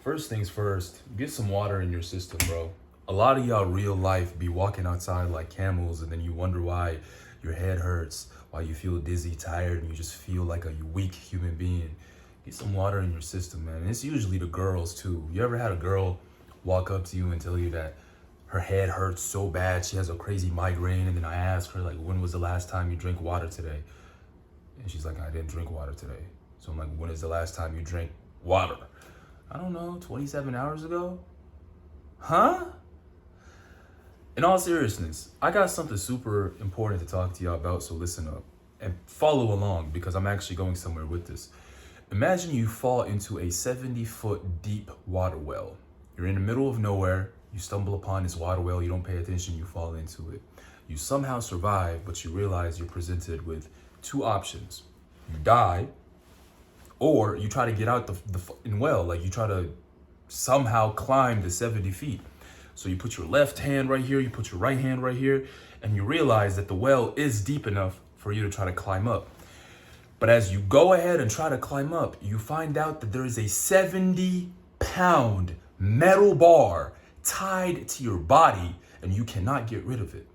First things first, get some water in your system, bro. A lot of y'all real life be walking outside like camels and then you wonder why your head hurts, why you feel dizzy, tired, and you just feel like a weak human being. Get some water in your system, man. And it's usually the girls too. You ever had a girl walk up to you and tell you that her head hurts so bad, she has a crazy migraine, and then I ask her, like, when was the last time you drank water today? And she's like, I didn't drink water today. So I'm like, when is the last time you drank water? I don't know, 27 hours ago? Huh? In all seriousness, I got something super important to talk to y'all about, so listen up and follow along because I'm actually going somewhere with this. Imagine you fall into a 70-foot deep water well. You're in the middle of nowhere, you stumble upon this water well, you don't pay attention, you fall into it. You somehow survive, but you realize you're presented with two options. You die, or you try to get out the fucking well, like you try to somehow climb the 70 feet. So you put your left hand right here, you put your right hand right here, and you realize that the well is deep enough for you to try to climb up. But as you go ahead and try to climb up, you find out that there is a 70-pound metal bar tied to your body and you cannot get rid of it.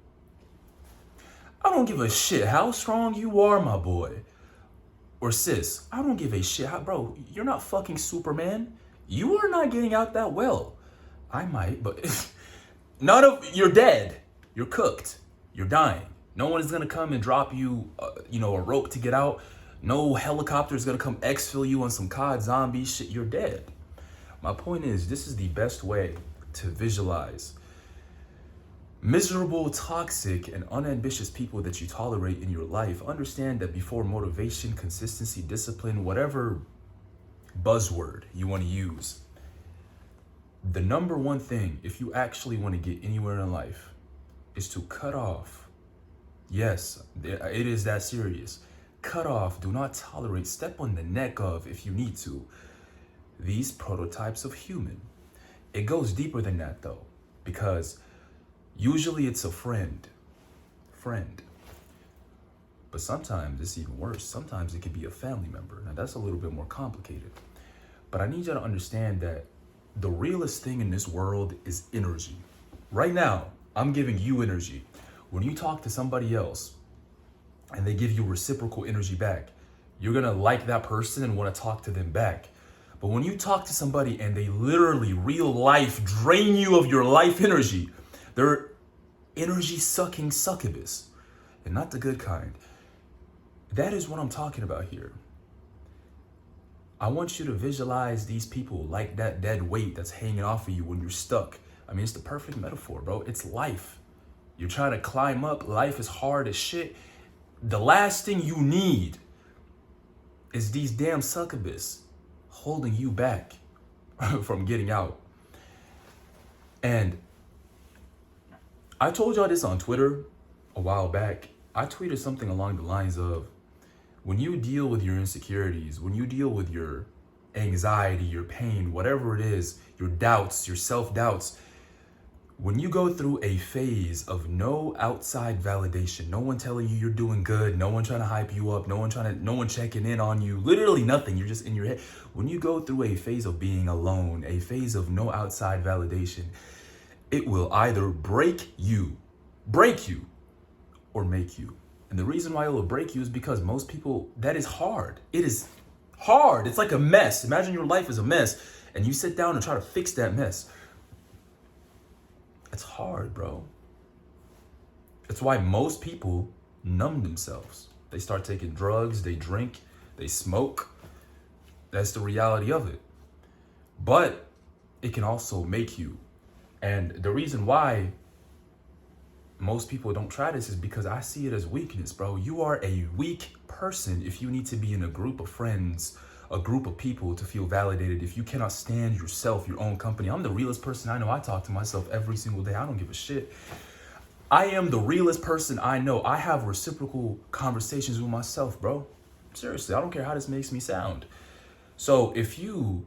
I don't give a shit how strong you are, my boy. Or sis, I don't give a shit. Bro, you're not fucking Superman. You are not getting out that well. I might, but you're dead. You're cooked. You're dying. No one is gonna come and drop you, a rope to get out. No helicopter is gonna come exfil you on some COD zombie shit. You're dead. My point is, this is the best way to visualize miserable, toxic, and unambitious people that you tolerate in your life. Understand that before motivation, consistency, discipline, whatever buzzword you want to use, the number one thing, if you actually want to get anywhere in life, is to cut off. Yes, it is that serious. Cut off, do not tolerate, step on the neck of, if you need to, these prototypes of human. It goes deeper than that though, because usually it's a friend. But sometimes it's even worse. Sometimes it could be a family member. Now that's a little bit more complicated. But I need you to understand that the realest thing in this world is energy. Right now, I'm giving you energy. When you talk to somebody else and they give you reciprocal energy back, you're gonna like that person and wanna talk to them back. But when you talk to somebody and they literally, real life, drain you of your life energy, they're energy sucking succubus, and not the good kind. That is what I'm talking about here. I want you to visualize these people like that dead weight that's hanging off of you when you're stuck. I mean, it's the perfect metaphor, bro. It's life. You're trying to climb up. Life is hard as shit. The last thing you need is these damn succubus holding you back from getting out. And I told y'all this on Twitter a while back. I tweeted something along the lines of, when you deal with your insecurities, when you deal with your anxiety, your pain, whatever it is, your doubts, your self-doubts, when you go through a phase of no outside validation, no one telling you you're doing good, no one trying to hype you up, no one checking in on you, literally nothing, you're just in your head. When you go through a phase of being alone, a phase of no outside validation, it will either break you, or make you. And the reason why it will break you is because most people, that is hard. It is hard. It's like a mess. Imagine your life is a mess and you sit down and try to fix that mess. It's hard, bro. It's why most people numb themselves. They start taking drugs, they drink, they smoke. That's the reality of it. But it can also make you. And the reason why most people don't try this is because I see it as weakness, bro. You are a weak person if you need to be in a group of friends, a group of people to feel validated. If you cannot stand yourself, your own company. I'm the realest person I know. I talk to myself every single day. I don't give a shit. I am the realest person I know. I have reciprocal conversations with myself, bro. Seriously, I don't care how this makes me sound. So if you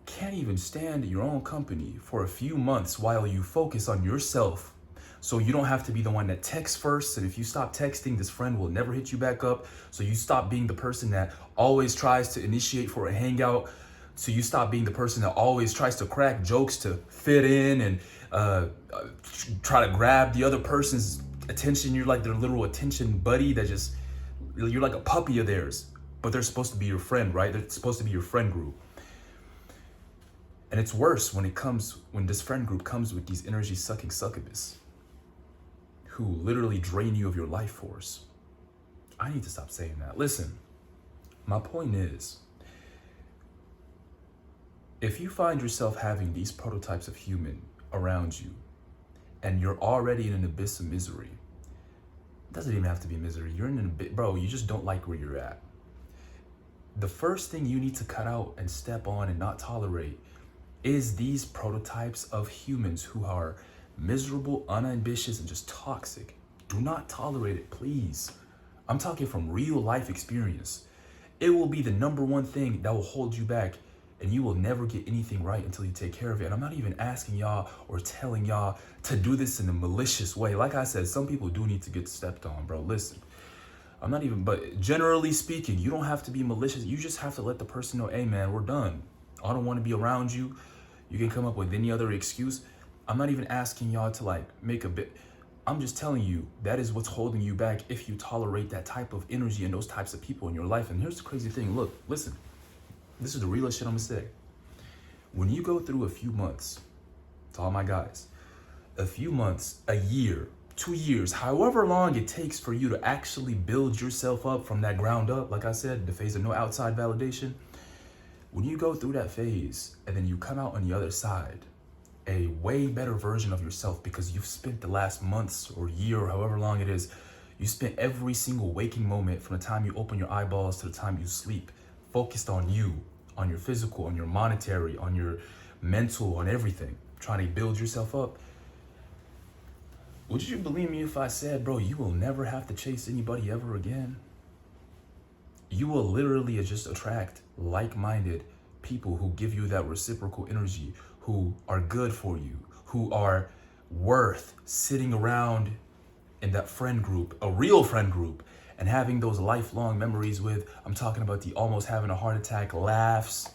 can't even stand your own company for a few months while you focus on yourself, so you don't have to be the one that texts first, and if you stop texting, this friend will never hit you back up. So you stop being the person that always tries to initiate for a hangout. So you stop being the person that always tries to crack jokes to fit in and try to grab the other person's attention. You're like their little attention buddy that just, you're like a puppy of theirs, but they're supposed to be your friend, right? They're supposed to be your friend group. And it's worse when this friend group comes with these energy sucking succubus who literally drain you of your life force. I need to stop saying that. Listen, my point is, if you find yourself having these prototypes of human around you and you're already in an abyss of misery, it doesn't even have to be misery. You're in an abyss, bro, you just don't like where you're at. The first thing you need to cut out and step on and not tolerate is these prototypes of humans who are miserable, unambitious, and just toxic. Do not tolerate it, please. I'm talking from real life experience. It will be the number one thing that will hold you back, and you will never get anything right until you take care of it. And I'm not even asking y'all or telling y'all to do this in a malicious way. Like I said, some people do need to get stepped on, bro. Listen, but generally speaking, you don't have to be malicious. You just have to let the person know, hey man, we're done. I don't want to be around you. You can come up with any other excuse. I'm not even asking y'all to like make a bit. I'm just telling you that is what's holding you back if you tolerate that type of energy and those types of people in your life. And here's the crazy thing. Look, listen, this is the realest shit I'm gonna say. When you go through a few months, to all my guys, a few months, a year, 2 years, however long it takes for you to actually build yourself up from that ground up, like I said, the phase of no outside validation, when you go through that phase and then you come out on the other side, a way better version of yourself, because you've spent the last months or year or however long it is, you spent every single waking moment from the time you open your eyeballs to the time you sleep, focused on you, on your physical, on your monetary, on your mental, on everything, trying to build yourself up. Would you believe me if I said, bro, you will never have to chase anybody ever again? You will literally just attract like-minded people who give you that reciprocal energy, who are good for you, who are worth sitting around in that friend group, a real friend group, and having those lifelong memories with. I'm talking about the almost having a heart attack, laughs,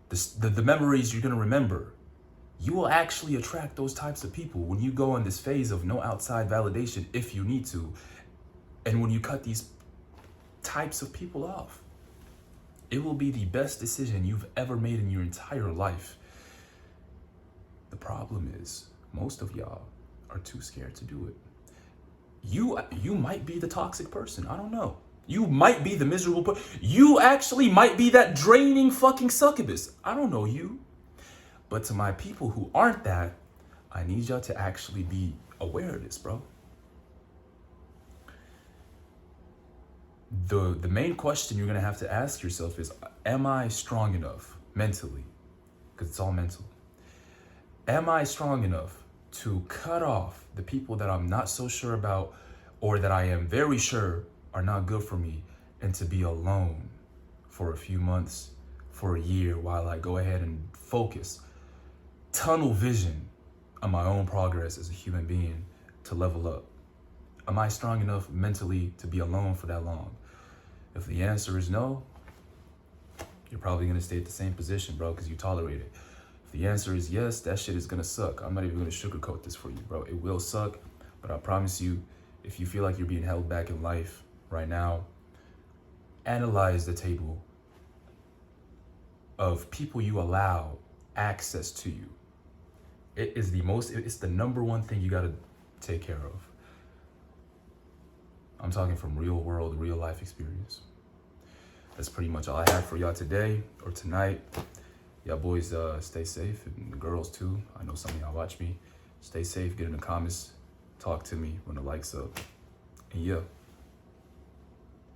the memories you're gonna remember. You will actually attract those types of people when you go on this phase of no outside validation, if you need to, and when you cut these types of people off. It will be the best decision you've ever made in your entire life. The problem is, most of y'all are too scared to do it. You might be the toxic person. I don't know. You might be the miserable person. You actually might be that draining fucking succubus. I don't know you. But to my people who aren't that, I need y'all to actually be aware of this, bro. The main question you're gonna have to ask yourself is, am I strong enough mentally? Because it's all mental. Am I strong enough to cut off the people that I'm not so sure about, or that I am very sure are not good for me, and to be alone for a few months, for a year, while I go ahead and focus, tunnel vision on my own progress as a human being to level up? Am I strong enough mentally to be alone for that long? If the answer is no, you're probably gonna stay at the same position, bro, because you tolerate it. If the answer is yes, that shit is gonna suck. I'm not even gonna sugarcoat this for you, bro. It will suck, but I promise you, if you feel like you're being held back in life right now, analyze the table of people you allow access to you. It's the number one thing you gotta take care of. I'm talking from real world, real life experience. That's pretty much all I have for y'all today or tonight. Y'all boys stay safe, and the girls too. I know some of y'all watch me. Stay safe, get in the comments, talk to me, run the likes up. And yeah.